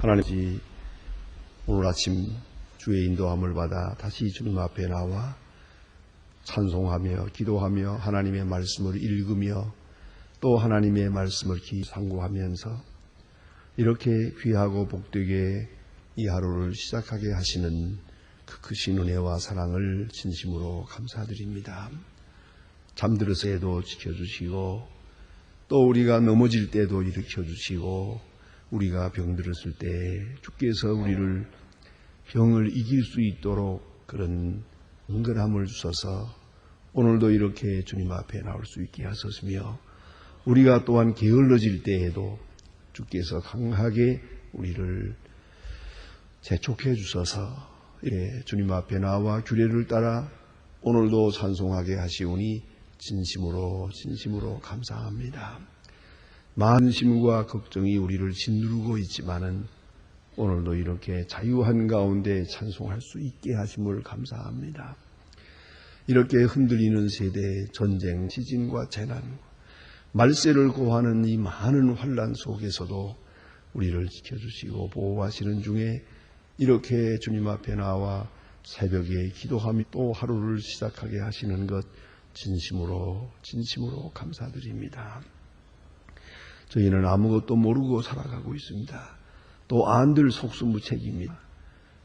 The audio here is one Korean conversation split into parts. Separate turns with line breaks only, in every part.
하나님, 오늘 아침 주의 인도함을 받아 다시 주님 앞에 나와 찬송하며 기도하며 하나님의 말씀을 읽으며 또 하나님의 말씀을 상고하면서 이렇게 귀하고 복되게 이 하루를 시작하게 하시는 그 크신 은혜와 사랑을 진심으로 감사드립니다. 잠들었을 때도 지켜주시고 또 우리가 넘어질 때도 일으켜주시고 우리가 병들었을 때 주께서 우리를 병을 이길 수 있도록 그런 은근함을 주셔서 오늘도 이렇게 주님 앞에 나올 수 있게 하셨으며 우리가 또한 게을러질 때에도 주께서 강하게 우리를 재촉해 주셔서 주님 앞에 나와 규례를 따라 오늘도 찬송하게 하시오니 진심으로 감사합니다. 많은 심과 걱정이 우리를 짓누르고 있지만은 오늘도 이렇게 자유한 가운데 찬송할 수 있게 하심을 감사합니다. 이렇게 흔들리는 세대의 전쟁, 지진과 재난, 말세를 고하는 이 많은 환난 속에서도 우리를 지켜주시고 보호하시는 중에 이렇게 주님 앞에 나와 새벽에 기도하며 또 하루를 시작하게 하시는 것 진심으로 감사드립니다. 저희는 아무것도 모르고 살아가고 있습니다. 또 안들 속수무책입니다.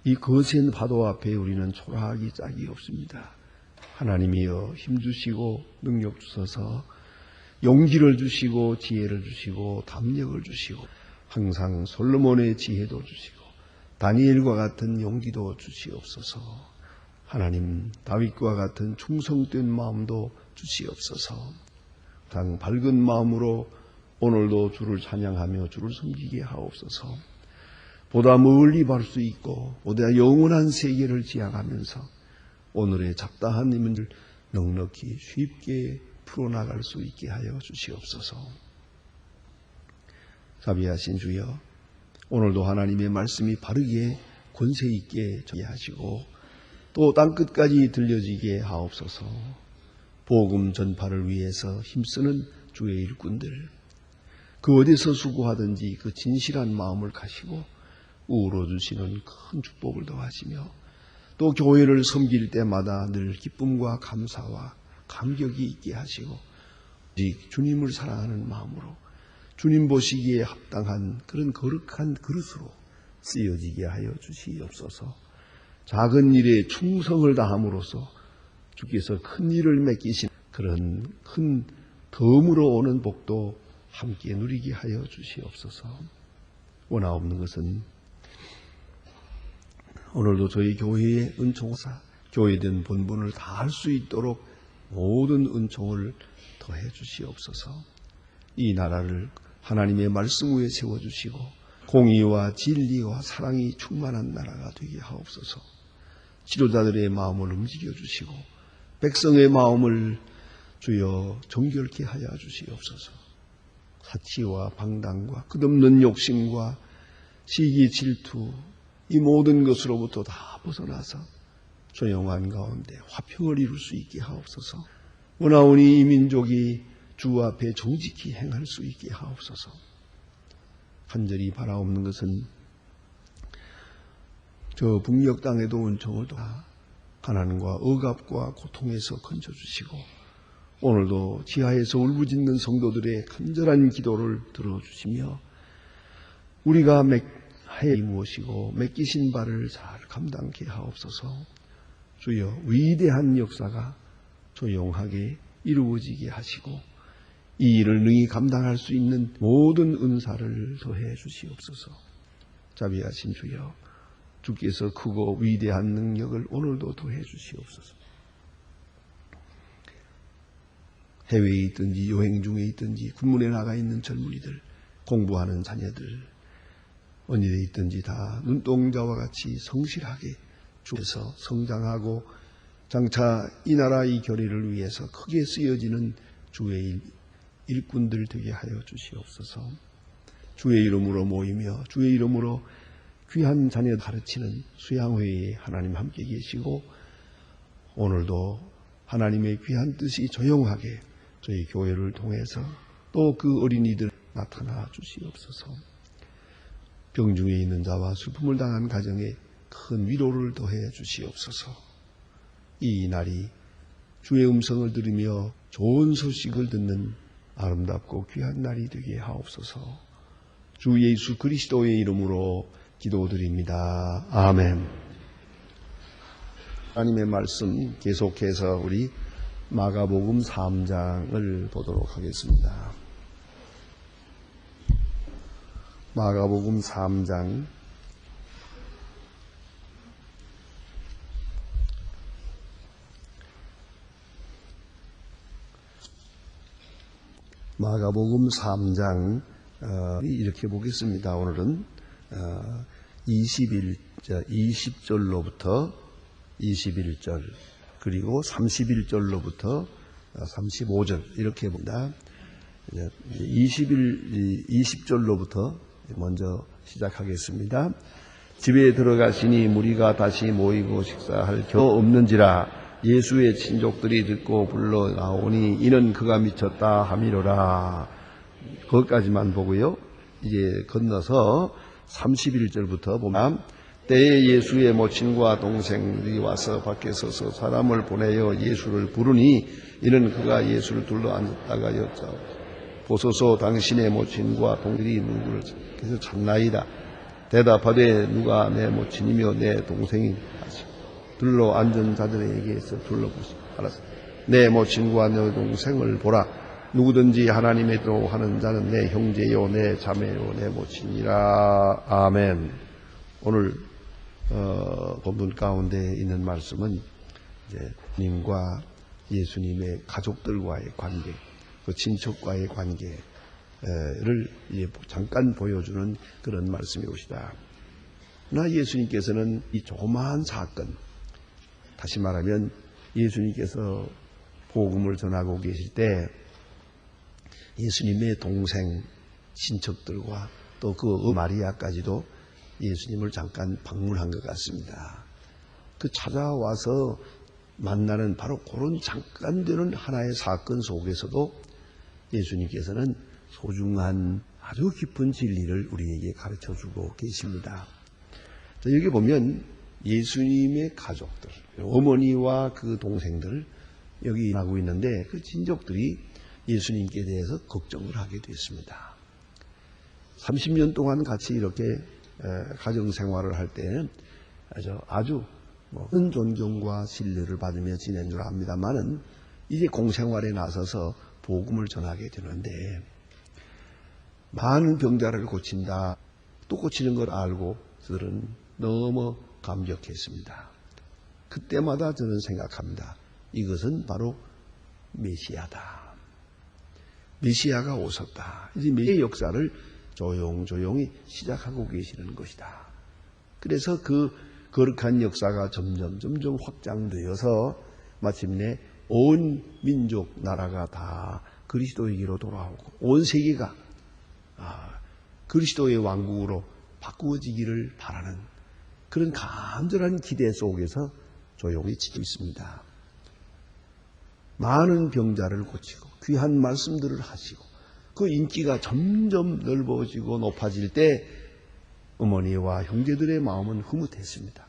이 거센 파도 앞에 우리는 초라하기 짝이 없습니다. 하나님이여 힘주시고 능력 주셔서 용기를 주시고 지혜를 주시고 담력을 주시고 항상 솔로몬의 지혜도 주시고 다니엘과 같은 용기도 주시옵소서. 하나님 다윗과 같은 충성된 마음도 주시옵소서. 항상 밝은 마음으로 오늘도 주를 찬양하며 주를 섬기게 하옵소서. 보다 멀리 갈 수 있고 보다 영원한 세계를 지향하면서 오늘의 잡다한 힘을 넉넉히 쉽게 풀어나갈 수 있게 하여 주시옵소서. 자비하신 주여, 오늘도 하나님의 말씀이 바르게 권세 있게 전하시고 또 땅끝까지 들려지게 하옵소서. 복음 전파를 위해서 힘쓰는 주의 일꾼들, 그 어디서 수고하든지 그 진실한 마음을 가시고 우러주시는 큰 축복을 더하시며 또 교회를 섬길 때마다 늘 기쁨과 감사와 감격이 있게 하시고 오직 주님을 사랑하는 마음으로 주님 보시기에 합당한 그런 거룩한 그릇으로 쓰여지게 하여 주시옵소서. 작은 일에 충성을 다함으로써 주께서 큰 일을 맡기신 그런 큰 덤으로 오는 복도 함께 누리게 하여 주시옵소서. 원하옵는 것은 오늘도 저희 교회의 은총사, 교회된 본분을 다할 수 있도록 모든 은총을 더해 주시옵소서. 이 나라를 하나님의 말씀 위에 세워주시고 공의와 진리와 사랑이 충만한 나라가 되게 하옵소서. 지도자들의 마음을 움직여 주시고 백성의 마음을 주여 정결케 하여 주시옵소서. 사치와 방당과 끝없는 욕심과 시기 질투 이 모든 것으로부터 다 벗어나서 조용한 가운데 화평을 이룰 수 있게 하옵소서. 원하오니 이 민족이 주 앞에 정직히 행할 수 있게 하옵소서. 간절히 바라옵는 것은 저 북녘 땅에도 은총을 다 가난과 억압과 고통에서 건져주시고 오늘도 지하에서 울부짖는 성도들의 간절한 기도를 들어주시며 우리가 해 무엇이고 맡기신 바를 잘 감당케 하옵소서. 주여 위대한 역사가 조용하게 이루어지게 하시고 이 일을 능히 감당할 수 있는 모든 은사를 더해 주시옵소서. 자비하신 주여, 주께서 크고 위대한 능력을 오늘도 더해 주시옵소서. 해외에 있든지 여행 중에 있든지 군문에 나가 있는 젊은이들, 공부하는 자녀들 어디에 있든지 다 눈동자와 같이 성실하게 주에서 성장하고 장차 이 나라 이 교리를 위해서 크게 쓰여지는 주의 일꾼들 되게 하여 주시옵소서. 주의 이름으로 모이며 주의 이름으로 귀한 자녀 가르치는 수양회에 하나님 함께 계시고 오늘도 하나님의 귀한 뜻이 조용하게 저희 교회를 통해서 또 그 어린이들 나타나 주시옵소서. 병중에 있는 자와 슬픔을 당한 가정에 큰 위로를 더해 주시옵소서. 이 날이 주의 음성을 들으며 좋은 소식을 듣는 아름답고 귀한 날이 되게 하옵소서. 주 예수 그리스도의 이름으로 기도드립니다. 아멘. 하나님의 말씀 계속해서 우리 마가복음 3장을 보도록 하겠습니다. 마가복음 3장 마가복음 3장 이렇게 보겠습니다. 오늘은 20절로부터 21절 그리고 31절로부터 35절 이렇게 봅니다. 20절로부터 먼저 시작하겠습니다. 집에 들어가시니 무리가 다시 모이고 식사할 겨우 없는지라 예수의 친족들이 듣고 불러 나오니 이는 그가 미쳤다 하미로라. 거기까지만 보고요. 이제 건너서 31절부터 보면 때에 예수의 모친과 동생들이 와서 밖에 서서 사람을 보내어 예수를 부르니 이는 그가 예수를 둘러 앉았다가 여짜오. 보소서 당신의 모친과 동생들이 누구를 그래서 찾나이다. 대답하되 누가 내 모친이며 내 동생이 둘러 앉은 자들에게서 둘러보시고 알았어. 내 모친과 내 동생을 보라. 누구든지 하나님의 뜻대로 하는 자는 내 형제요 내 자매요 내 모친이라. 아멘. 오늘 본문 가운데 있는 말씀은 이제 님과 예수님의 가족들과의 관계, 그 친척과의 관계를 이제 잠깐 보여주는 그런 말씀이옵니다. 나 예수님께서는 이 조그마한 사건, 다시 말하면 예수님께서 복음을 전하고 계실 때 예수님의 동생, 친척들과 또 그 마리아까지도 예수님을 잠깐 방문한 것 같습니다. 그 찾아와서 만나는 바로 그런 잠깐 되는 하나의 사건 속에서도 예수님께서는 소중한 아주 깊은 진리를 우리에게 가르쳐주고 계십니다. 자, 여기 보면 예수님의 가족들, 어머니와 그 동생들 여기 하고 있는데 그 친족들이 예수님께 대해서 걱정을 하게 됐습니다. 30년 동안 같이 이렇게 가정생활을 할 때는 아주 큰 존경과 신뢰를 받으며 지낸 줄 압니다만은 이제 공생활에 나서서 복음을 전하게 되는데 많은 병자를 고친다. 또 고치는 걸 알고 저들은 너무 감격했습니다. 그때마다 저는 생각합니다. 이것은 바로 메시아다. 메시아가 오셨다. 이제 메시아의 역사를 조용조용히 시작하고 계시는 것이다. 그래서 그 거룩한 역사가 점점 확장되어서 마침내 온 민족 나라가 다 그리스도에게로 돌아오고 온 세계가 그리스도의 왕국으로 바꾸어지기를 바라는 그런 간절한 기대 속에서 조용히 지고 있습니다. 많은 병자를 고치고 귀한 말씀들을 하시고 그 인기가 점점 넓어지고 높아질 때 어머니와 형제들의 마음은 흐뭇했습니다.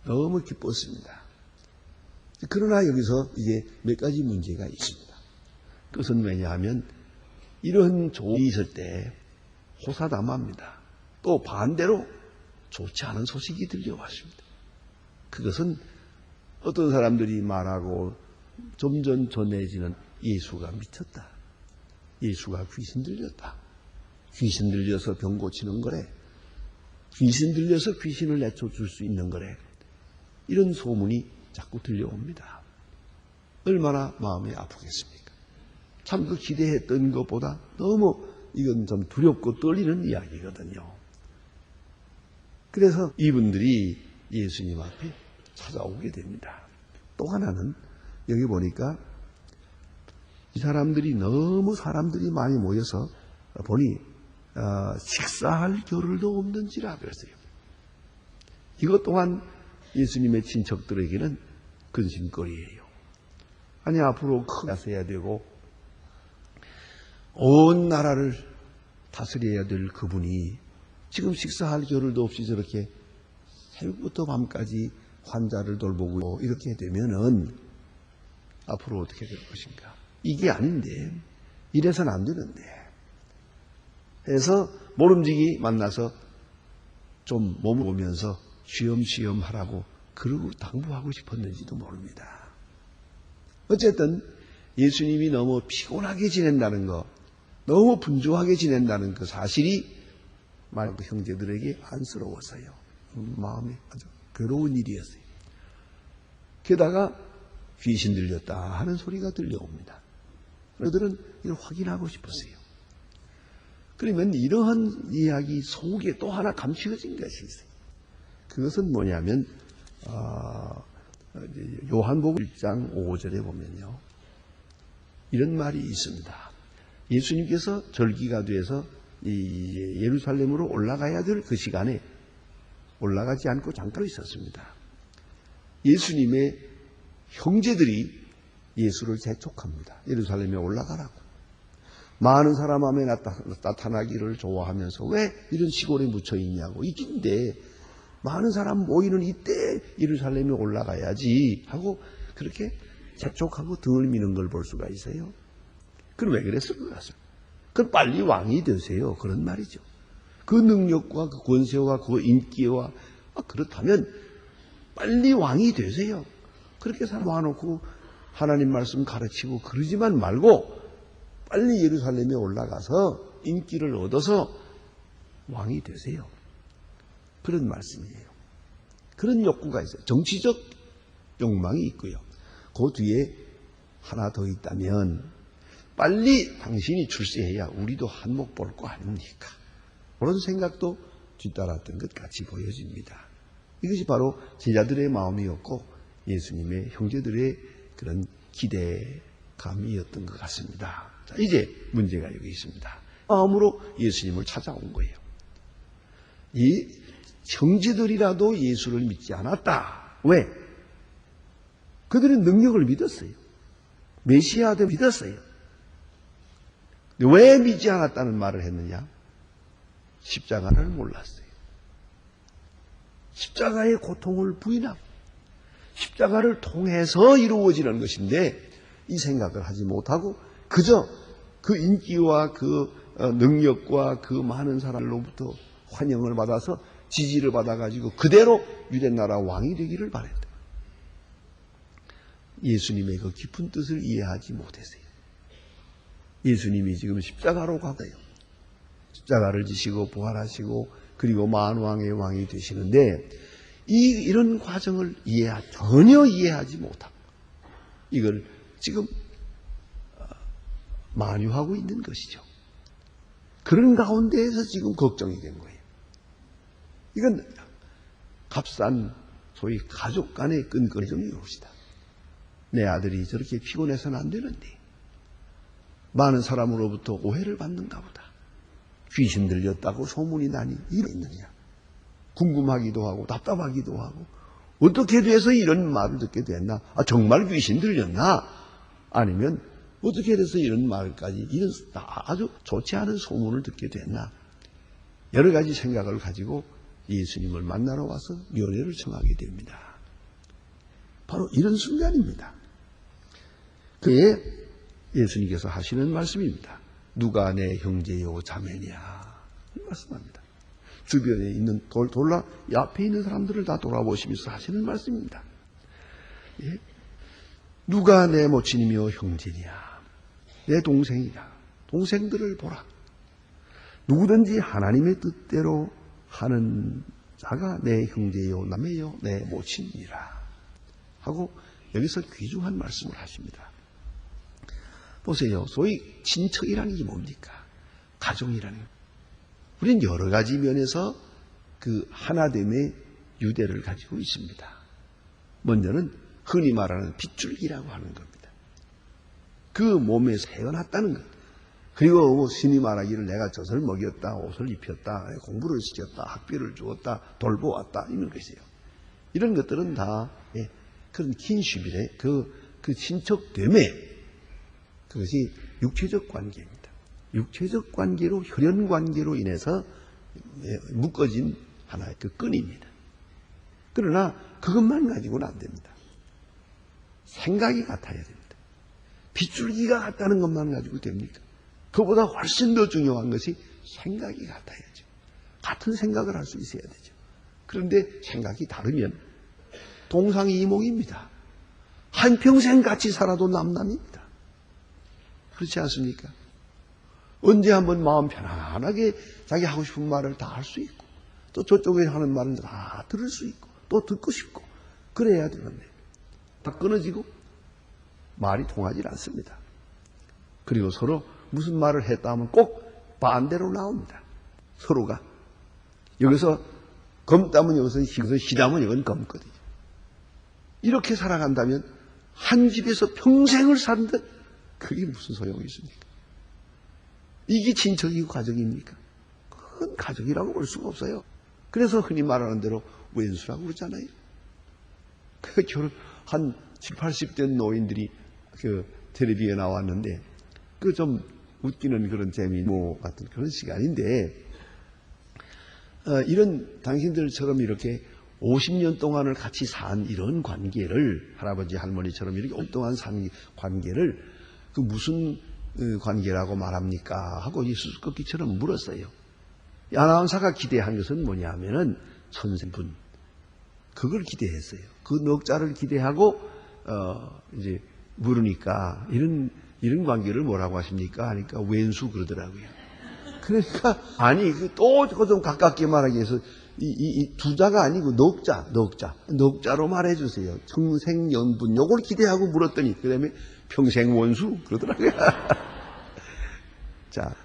너무 기뻤습니다. 그러나 여기서 이제 몇 가지 문제가 있습니다. 그것은 왜냐하면 이런 조언이 있을 때 호사다마입니다. 또 반대로 좋지 않은 소식이 들려왔습니다. 그것은 어떤 사람들이 말하고 점점 전해지는 예수가 미쳤다. 예수가 귀신 들렸다. 귀신 들려서 병 고치는 거래. 귀신 들려서 귀신을 내쫓을 수 있는 거래. 이런 소문이 자꾸 들려옵니다. 얼마나 마음이 아프겠습니까? 참 그 기대했던 것보다 너무 이건 좀 두렵고 떨리는 이야기거든요. 그래서 이분들이 예수님 앞에 찾아오게 됩니다. 또 하나는 여기 보니까 이 사람들이 너무 사람들이 많이 모여서 보니 식사할 겨를도 없는지라 그랬어요. 이것 또한 예수님의 친척들에게는 근심거리예요. 아니 앞으로 크게 하셔야 되고 온 나라를 다스려야 될 그분이 지금 식사할 겨를도 없이 저렇게 새벽부터 밤까지 환자를 돌보고 이렇게 되면은 앞으로 어떻게 될 것인가? 이게 아닌데, 이래서는 안 되는데. 해서 모름지기 만나서 좀 몸을 보면서 쉬엄쉬엄 하라고 그러고 당부하고 싶었는지도 모릅니다. 어쨌든 예수님이 너무 피곤하게 지낸다는 거, 너무 분주하게 지낸다는 그 사실이 그 형제들에게 안쓰러웠어요. 마음이 아주 괴로운 일이었어요. 게다가 귀신 들렸다 하는 소리가 들려옵니다. 그들은 이걸 확인하고 싶었어요. 그러면 이러한 이야기 속에 또 하나 감추어진 것이 있어요. 그것은 뭐냐면 요한복음 1장 5절에 보면요, 이런 말이 있습니다. 예수님께서 절기가 돼서 예루살렘으로 올라가야 될 그 시간에 올라가지 않고 잠깐 있었습니다. 예수님의 형제들이 예수를 재촉합니다. 예루살렘에 올라가라고. 많은 사람 앞에 나타나기를 좋아하면서 왜 이런 시골에 묻혀 있냐고. 이긴데 많은 사람 모이는 이때 예루살렘에 올라가야지 하고 그렇게 재촉하고 등을 미는 걸 볼 수가 있어요. 그럼 왜 그랬을 것 같습니다. 그럼 빨리 왕이 되세요. 그런 말이죠. 그 능력과 그 권세와 그 인기와 그렇다면 빨리 왕이 되세요. 그렇게 사람 와놓고 하나님 말씀 가르치고 그러지만 말고 빨리 예루살렘에 올라가서 인기를 얻어서 왕이 되세요. 그런 말씀이에요. 그런 욕구가 있어요. 정치적 욕망이 있고요. 그 뒤에 하나 더 있다면 빨리 당신이 출세해야 우리도 한몫 볼 거 아닙니까? 그런 생각도 뒤따랐던 것 같이 보여집니다. 이것이 바로 제자들의 마음이었고 예수님의 형제들의 그런 기대감이었던 것 같습니다. 자, 이제 문제가 여기 있습니다. 마음으로 예수님을 찾아온 거예요. 이 형제들이라도 예수를 믿지 않았다. 왜? 그들은 능력을 믿었어요. 메시아도 믿었어요. 왜 믿지 않았다는 말을 했느냐? 십자가를 몰랐어요. 십자가의 고통을 부인하고 십자가를 통해서 이루어지는 것인데 이 생각을 하지 못하고 그저 그 인기와 그 능력과 그 많은 사람들로부터 환영을 받아서 지지를 받아가지고 그대로 유대나라 왕이 되기를 바랬다. 예수님의 그 깊은 뜻을 이해하지 못했어요. 예수님이 지금 십자가로 가고요. 십자가를 지시고 부활하시고 그리고 만왕의 왕이 되시는데 이런 과정을 전혀 이해하지 못하고 이걸 지금 만유하고 있는 것이죠. 그런 가운데에서 지금 걱정이 된 거예요. 이건 값싼 소위 가족 간의 끈끈이 좀 이룹시다. 내 아들이 저렇게 피곤해서는 안 되는데 많은 사람으로부터 오해를 받는가 보다. 귀신 들렸다고 소문이 나니 이러느냐. 궁금하기도 하고 답답하기도 하고 어떻게 돼서 이런 말을 듣게 됐나? 정말 귀신 들렸나? 아니면 어떻게 돼서 이런 말까지 이런 아주 좋지 않은 소문을 듣게 됐나? 여러 가지 생각을 가지고 예수님을 만나러 와서 면회를 청하게 됩니다. 바로 이런 순간입니다. 그에 예수님께서 하시는 말씀입니다. 누가 내 형제요 자매냐 말씀합니다. 주변에 있는 앞에 있는 사람들을 다 돌아보시면서 하시는 말씀입니다. 예? 누가 내 모친이며 형제냐 내 동생이냐 동생들을 보라. 누구든지 하나님의 뜻대로 하는 자가 내 형제요 남매요 내 모친이라 하고 여기서 귀중한 말씀을 하십니다. 보세요. 소위 친척이라는 게 뭡니까? 가족이라는 것. 우리는 여러 가지 면에서 그 하나됨의 유대를 가지고 있습니다. 먼저는 흔히 말하는 핏줄기라고 하는 겁니다. 그 몸에서 태어났다는 것. 그리고 신이 말하기를 내가 젖을 먹였다, 옷을 입혔다, 공부를 시켰다, 학비를 주었다, 돌보았다 이런 것이에요. 이런 것들은 다 그런 킨십이래. 그 친척됨에 그것이 육체적 관계입니다. 육체적 관계로 혈연 관계로 인해서 묶어진 하나의 그 끈입니다. 그러나 그것만 가지고는 안 됩니다. 생각이 같아야 됩니다. 빗줄기가 같다는 것만 가지고 됩니까? 그보다 훨씬 더 중요한 것이 생각이 같아야죠. 같은 생각을 할 수 있어야 되죠. 그런데 생각이 다르면 동상이몽입니다. 한평생 같이 살아도 남남입니다. 그렇지 않습니까? 언제 한번 마음 편안하게 자기 하고 싶은 말을 다 할 수 있고 또 저쪽에 하는 말을 다 들을 수 있고 또 듣고 싶고 그래야 되는데 다 끊어지고 말이 통하지 않습니다. 그리고 서로 무슨 말을 했다 하면 꼭 반대로 나옵니다. 서로가 여기서 검다면 여기서 시다면 여기는 검거든요. 이렇게 살아간다면 한 집에서 평생을 산다. 그게 무슨 소용이 있습니까? 이게 친척이고 가족입니까? 그건 가족이라고 볼 수가 없어요. 그래서 흔히 말하는 대로 왼수라고 그러잖아요. 그 결혼 한 70, 80대 노인들이 그 텔레비에 나왔는데 그 좀 웃기는 그런 재미모 같은 그런 시간인데 이런 당신들처럼 이렇게 50년 동안을 같이 산 이런 관계를 할아버지 할머니처럼 이렇게 오랫동안 산 관계를 그 무슨 관계라고 말합니까? 하고 이 수수께끼처럼 물었어요. 이 아나운서가 기대한 것은 뭐냐면은 선생분 그걸 기대했어요. 그 넉자를 기대하고 이제 물으니까 이런 관계를 뭐라고 하십니까? 하니까 왼수 그러더라고요. 그러니까 아니 또 좀 가깝게 말하기 위해서 이 두자가 아니고 넉자로 말해주세요. 청생연분 요걸 기대하고 물었더니 그다음에 평생 원수 그러더라고요. 자,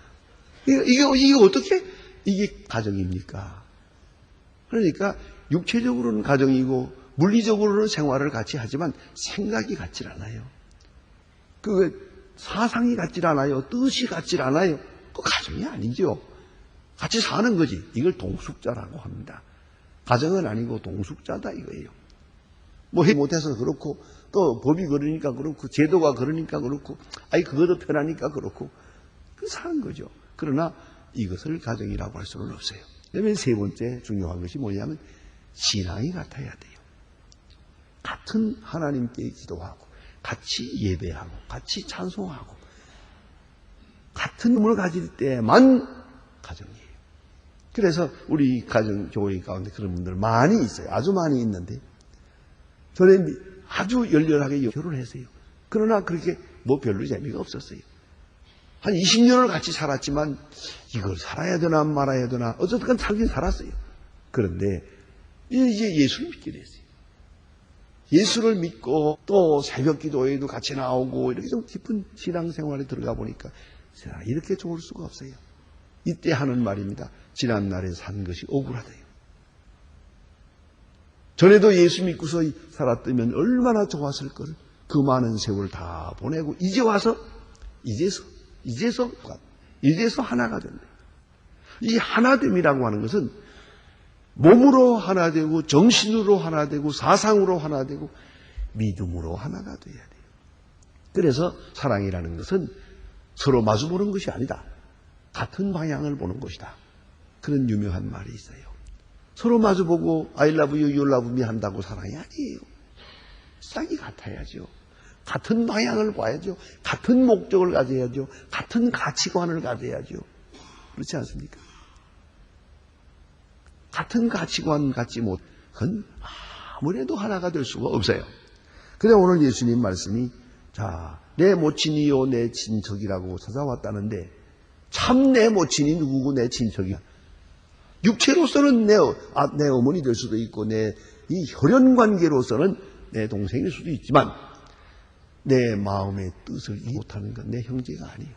이게 어떻게 이게 가정입니까? 그러니까 육체적으로는 가정이고 물리적으로는 생활을 같이 하지만 생각이 같질 않아요. 그 사상이 같질 않아요. 뜻이 같질 않아요. 그 가정이 아니죠. 같이 사는 거지. 이걸 동숙자라고 합니다. 가정은 아니고 동숙자다 이거예요. 뭐 해 못해서 그렇고 또 법이 그러니까 그렇고 제도가 그러니까 그렇고 아니 그것도 편하니까 그렇고 그 사는 거죠. 그러나 이것을 가정이라고 할 수는 없어요. 그러면 세 번째 중요한 것이 뭐냐면 신앙이 같아야 돼요. 같은 하나님께 기도하고 같이 예배하고 같이 찬송하고 같은 몸을 가질 때만 가정이에요. 그래서 우리 가정 교회 가운데 그런 분들 많이 있어요. 아주 많이 있는데 전에 아주 열렬하게 결혼했어요. 그러나 그렇게 뭐 별로 재미가 없었어요. 한 20년을 같이 살았지만 이걸 살아야 되나 말아야 되나 어쨌든 살긴 살았어요. 그런데 이제 예수를 믿게 됐어요. 예수를 믿고 또 새벽 기도회에도 같이 나오고 이렇게 좀 깊은 신앙생활에 들어가 보니까 이렇게 좋을 수가 없어요. 이때 하는 말입니다. 지난날에 산 것이 억울하다요. 전에도 예수 믿고서 살았다면 얼마나 좋았을 거를 그 많은 세월 다 보내고 이제 와서 이제서 하나가 된다. 이 하나됨이라고 하는 것은 몸으로 하나 되고 정신으로 하나 되고 사상으로 하나 되고 믿음으로 하나가 돼야 돼요. 그래서 사랑이라는 것은 서로 마주보는 것이 아니다. 같은 방향을 보는 것이다. 그런 유명한 말이 있어요. 서로 마주보고 I love you, you love me 한다고 사랑이 아니에요. 싹이 같아야죠. 같은 방향을 봐야죠. 같은 목적을 가져야죠. 같은 가치관을 가져야죠. 그렇지 않습니까? 같은 가치관 갖지 못한 아무래도 하나가 될 수가 없어요. 그래 오늘 예수님 말씀이 내 모친이요 내 친척이라고 찾아왔다는데 참 내 모친이 누구고 내 친척이야. 육체로서는 내 어머니 될 수도 있고 이 혈연 관계로서는 내 동생일 수도 있지만 내 마음의 뜻을 이해 못하는 건 내 형제가 아니에요.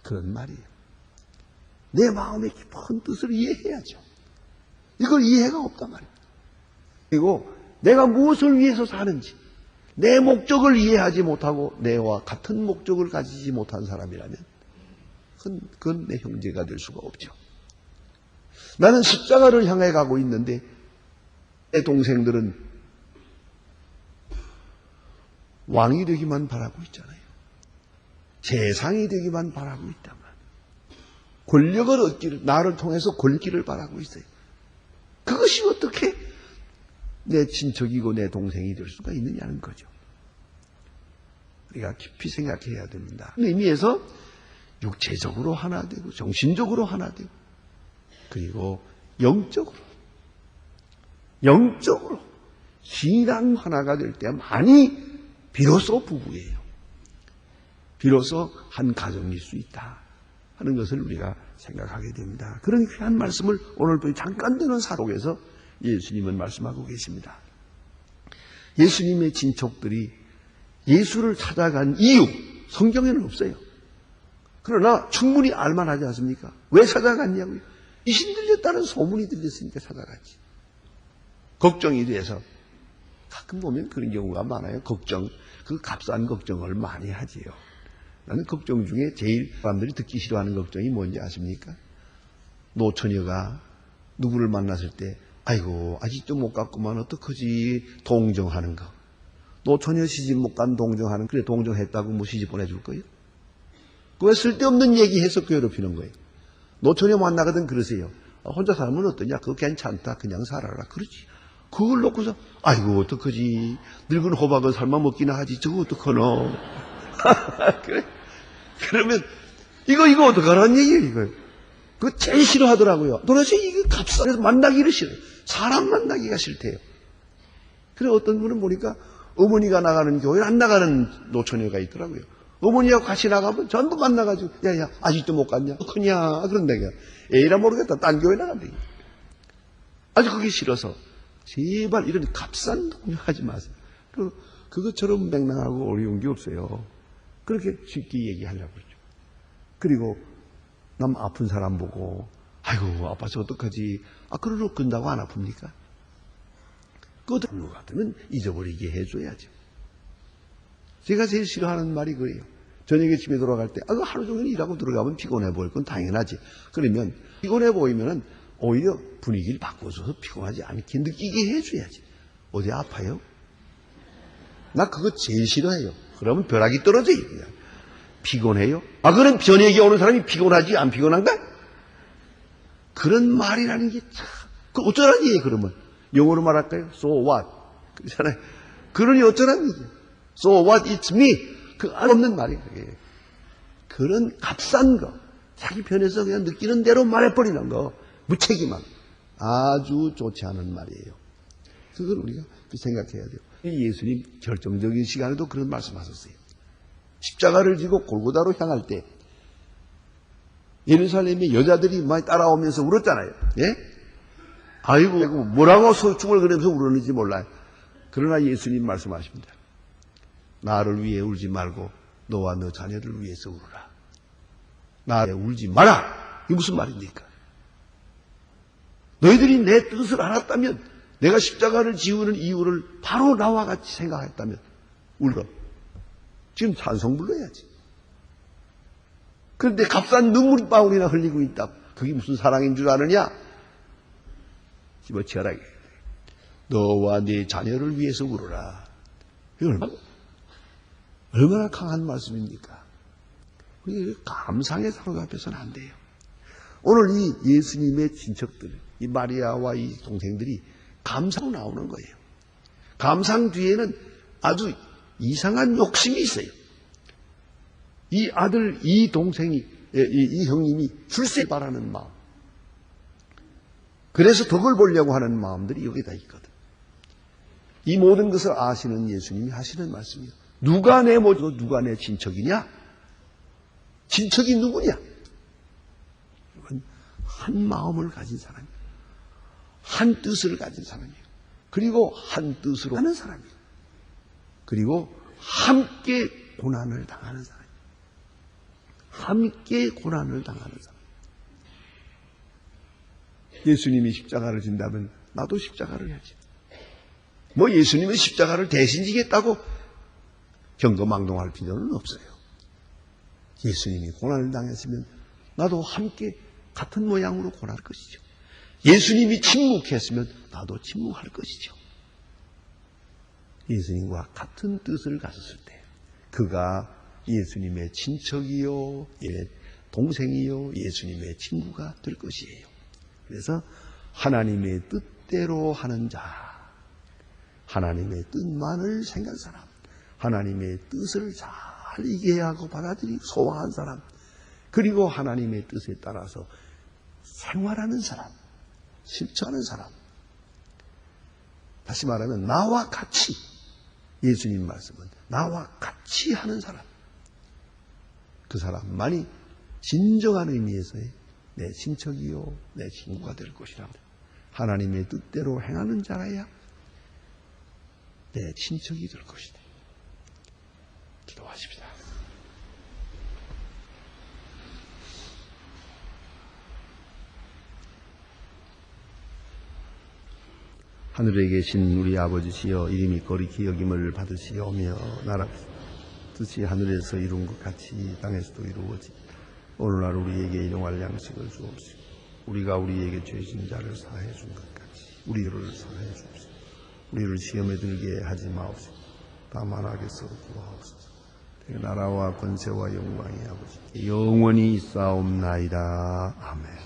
그런 말이에요. 내 마음의 깊은 뜻을 이해해야죠. 이걸 이해가 없단 말이에요. 그리고 내가 무엇을 위해서 사는지 내 목적을 이해하지 못하고 내와 같은 목적을 가지지 못한 사람이라면 그건 내 형제가 될 수가 없죠. 나는 십자가를 향해 가고 있는데 내 동생들은 왕이 되기만 바라고 있잖아요. 재상이 되기만 바라고 있단 말이에요. 권력을 얻기를, 나를 통해서 권기를 바라고 있어요. 그것이 어떻게 내 친척이고 내 동생이 될 수가 있느냐는 거죠. 우리가 깊이 생각해야 됩니다. 그 의미에서 육체적으로 하나 되고 정신적으로 하나 되고 그리고 영적으로 신앙 하나가 될 때만이 비로소 부부예요. 비로소 한 가정일 수 있다 하는 것을 우리가 생각하게 됩니다. 그런 귀한 말씀을 오늘 또 잠깐 되는 사록에서 예수님은 말씀하고 계십니다. 예수님의 친척들이 예수를 찾아간 이유, 성경에는 없어요. 그러나 충분히 알만하지 않습니까? 왜 찾아갔냐고요? 귀신 들렸다는 소문이 들렸으니까 찾아갔지. 걱정이 돼서. 가끔 보면 그런 경우가 많아요. 걱정, 그 값싼 걱정을 많이 하지요. 나는 걱정 중에 제일 사람들이 듣기 싫어하는 걱정이 뭔지 아십니까? 노처녀가 누구를 만났을 때 아이고 아직도 못 갔구만 어떡하지 동정하는 거. 노처녀 시집 못 간 동정하는 그래 동정했다고 뭐 시집 보내줄 거예요? 왜 쓸데없는 얘기해서 괴롭히는 거예요? 노처녀 만나거든 그러세요. 혼자 살면 어떠냐? 그거 괜찮다. 그냥 살아라. 그러지. 그걸 놓고서 아이고 어떡하지 늙은 호박은 삶아 먹기나 하지 저거 어떡하노. 그래? 그러면 이거 어떡하라는 얘기예요 이거. 그거 제일 싫어하더라고요. 도대체 이거 값싸서 만나기를 싫어요. 사람 만나기가 싫대요. 그래 어떤 분은 보니까 어머니가 나가는 교회 안 나가는 노처녀가 있더라고요. 어머니하고 같이 나가면 전부 만나가지고 야야 아직도 못 갔냐? 어떡하냐? 그런다. 에이라 모르겠다. 딴 교회 나간다. 아주 그게 싫어서 제발 이런 값싼 동료 하지 마세요. 그것처럼 맹랑하고 어려운 게 없어요. 그렇게 쉽게 얘기하려고 그러죠. 그리고 남 아픈 사람 보고 아이고 아파서 어떡하지? 그러러 끝나고 안 아픕니까? 그것도 같으면 잊어버리게 해줘야죠. 제가 제일 싫어하는 말이 그래요. 저녁에 집에 돌아갈 때 하루 종일 일하고 들어가면 피곤해 보일 건 당연하지. 그러면 피곤해 보이면은 오히려 분위기를 바꿔줘서 피곤하지 않게 느끼게 해줘야지. 어디 아파요? 나 그거 제일 싫어해요. 그러면 벼락이 떨어져요. 그냥. 피곤해요? 그럼 저녁에 오는 사람이 피곤하지 안 피곤한가? 그런 말이라는 게 참, 그 어쩌라는 얘기예요, 그러면. 영어로 말할까요? So what? 그렇잖아요. 그러니 어쩌라는 얘기예요. So what it's me? 그 알 없는 말이에요. 그런 값싼 거, 자기 편에서 그냥 느끼는 대로 말해버리는 거, 무책임한 아주 좋지 않은 말이에요. 그걸 우리가 생각해야 돼요. 예수님 결정적인 시간에도 그런 말씀하셨어요. 십자가를 지고 골고다로 향할 때 예루살렘의 여자들이 많이 따라오면서 울었잖아요. 예? 아이고 뭐라고 소축을 그러면서 울었는지 몰라요. 그러나 예수님 말씀하십니다. 나를 위해 울지 말고 너와 너 자녀를 위해서 울어라. 나를 울지 마라. 이게 무슨 말입니까? 너희들이 내 뜻을 알았다면 내가 십자가를 지우는 이유를 바로 나와 같이 생각했다면 울어. 지금 찬송 불러야지. 그런데 값싼 눈물방울이나 흘리고 있다. 그게 무슨 사랑인 줄 아느냐? 집어치워라. 너와 네 자녀를 위해서 울어라. 이거 얼마나 강한 말씀입니까? 우리 감상의 사로 앞에서는 안 돼요. 오늘 이 예수님의 친척들, 이 마리아와 이 동생들이 감상으로 나오는 거예요. 감상 뒤에는 아주 이상한 욕심이 있어요. 이 아들, 이 동생이, 이 형님이 출세 바라는 마음. 그래서 덕을 보려고 하는 마음들이 여기다 있거든. 이 모든 것을 아시는 예수님이 하시는 말씀이에요. 누가 내 모두 누가 내 친척이냐? 친척이 누구냐? 이건 한 마음을 가진 사람이에요. 한 뜻을 가진 사람이에요. 그리고 한 뜻으로 하는 사람이에요. 그리고 함께 고난을 당하는 사람이에요. 함께 고난을 당하는 사람. 예수님이 십자가를 진다면 나도 십자가를 해야지. 뭐 예수님은 십자가를 대신 지겠다고 경거망동할 필요는 없어요. 예수님이 고난을 당했으면 나도 함께 같은 모양으로 고난할 것이죠. 예수님이 침묵했으면 나도 침묵할 것이죠. 예수님과 같은 뜻을 가졌을 때 그가 예수님의 친척이요, 동생이요 예수님의 친구가 될 것이에요. 그래서 하나님의 뜻대로 하는 자, 하나님의 뜻만을 생각한 사람, 하나님의 뜻을 잘 이해하고 받아들이고 소화한 사람, 그리고 하나님의 뜻에 따라서 생활하는 사람, 실천하는 사람. 다시 말하면 나와 같이, 예수님 말씀은 나와 같이 하는 사람, 그 사람만이 진정한 의미에서의 내 친척이요 내 친구가 될 것이라. 하나님의 뜻대로 행하는 자라야 내 친척이 될 것이다. 기도하십시다. 하늘에 계신 우리 아버지시여, 이름이 거룩히 여김을 받으시오며 나라 뜻이 하늘에서 이룬 것 같이 땅에서도 이루어지이다. 오늘날 우리에게 일용할 양식을 주옵시고 우리가 우리에게 죄진 자를 사해 준 것 같이 우리를 사해 주옵시고 우리를 시험에 들게 하지 마옵시고 다만 악에서 구하옵소서. 나라와 권세와 영광이 아버지께 영원히 있사옵나이다. 아멘.